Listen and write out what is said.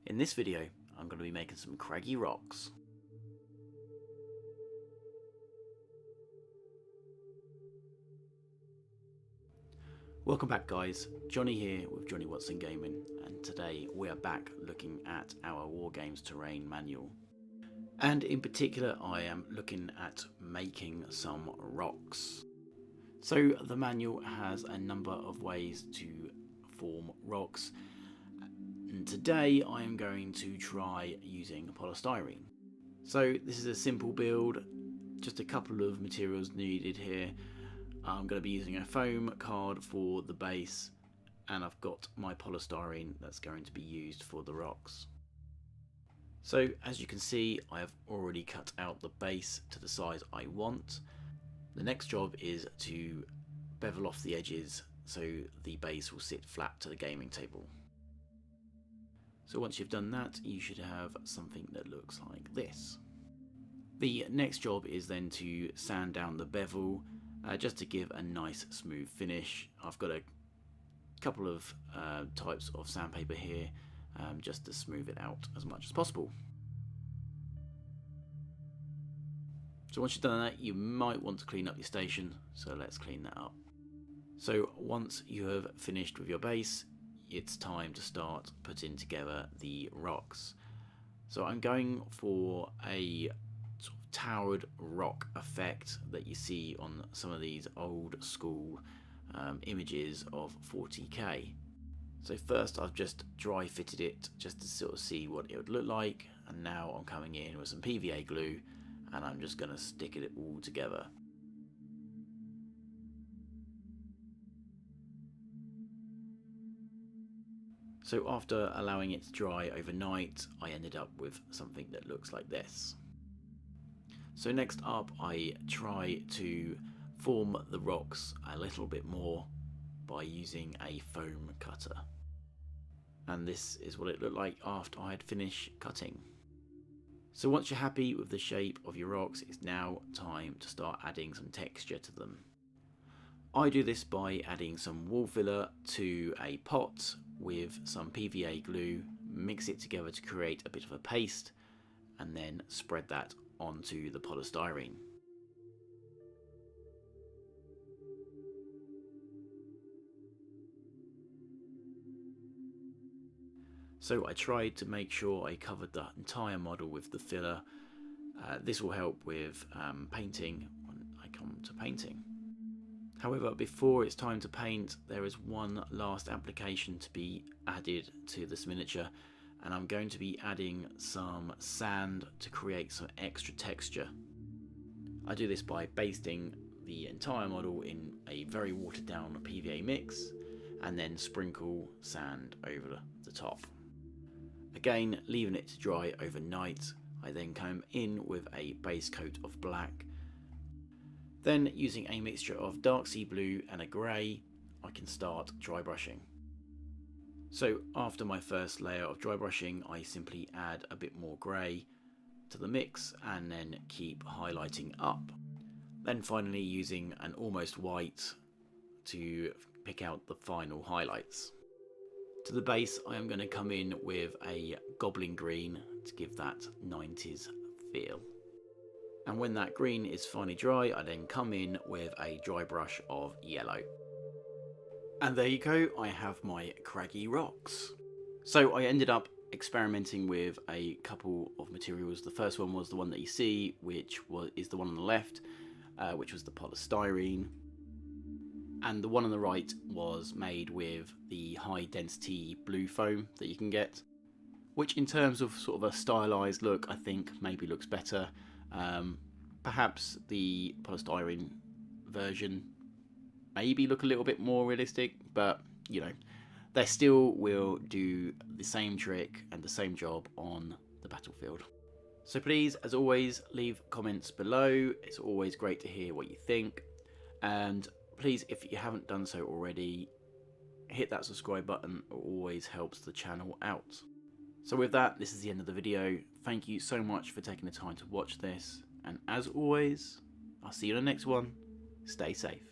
In this video, I'm going to be making some craggy rocks. Welcome back guys, Johnny here with Johnny Watson Gaming, and today we are back looking at our Wargames terrain manual. And in particular I am looking at making some rocks. So the manual has a number of ways to form rocks, and today I am going to try using polystyrene. So this is a simple build, just a couple of materials needed here. I'm going to be using a foam card for the base, and I've got my polystyrene that's going to be used for the rocks. So as you can see, I have already cut out the base to the size I want. The next job is to bevel off the edges so the base will sit flat to the gaming table. So once you've done that, you should have something that looks like this. The next job is then to sand down the bevel, just to give a nice smooth finish. I've got a couple of types of sandpaper here, just to smooth it out as much as possible. So once you've done that, you might want to clean up your station, so let's clean that up. So once you have finished with your base, it's time to start putting together the rocks. So I'm going for a sort of towered rock effect that you see on some of these old school images of 40k. So first I've just dry fitted it just to sort of see what it would look like, and now I'm coming in with some PVA glue and I'm just going to stick it all together. So after allowing it to dry overnight, I ended up with something that looks like this. So next up, I try to form the rocks a little bit more by using a foam cutter. And this is what it looked like after I had finished cutting. So once you're happy with the shape of your rocks, it's now time to start adding some texture to them. I do this by adding some wall filler to a pot with some PVA glue, mix it together to create a bit of a paste, and then spread that onto the polystyrene. So I tried to make sure I covered the entire model with the filler. This will help with painting when I come to painting. However, before it's time to paint, there is one last application to be added to this miniature, and I'm going to be adding some sand to create some extra texture. I do this by basting the entire model in a very watered down PVA mix and then sprinkle sand over the top. Again, leaving it to dry overnight, I then come in with a base coat of black. Then using a mixture of dark sea blue and a grey, I can start dry brushing. So after my first layer of dry brushing, I simply add a bit more grey to the mix and then keep highlighting up. Then finally using an almost white to pick out the final highlights. To the base, I am going to come in with a goblin green to give that 90s feel. And when that green is finally dry, I then come in with a dry brush of yellow. And there you go, I have my craggy rocks. So I ended up experimenting with a couple of materials. The first one was the one that you see, which is the one on the left, which was the polystyrene. And the one on the right was made with the high density blue foam that you can get, which in terms of sort of a stylized look, I think maybe looks better. Perhaps the polystyrene version maybe look a little bit more realistic, but you know, they still will do the same trick and the same job on the battlefield. So please, as always, leave comments below. It's always great to hear what you think, and please, if you haven't done so already, hit that subscribe button. It always helps the channel out. So with that, this is the end of the video. Thank you so much for taking the time to watch this, and as always, I'll see you in the next one. Stay safe.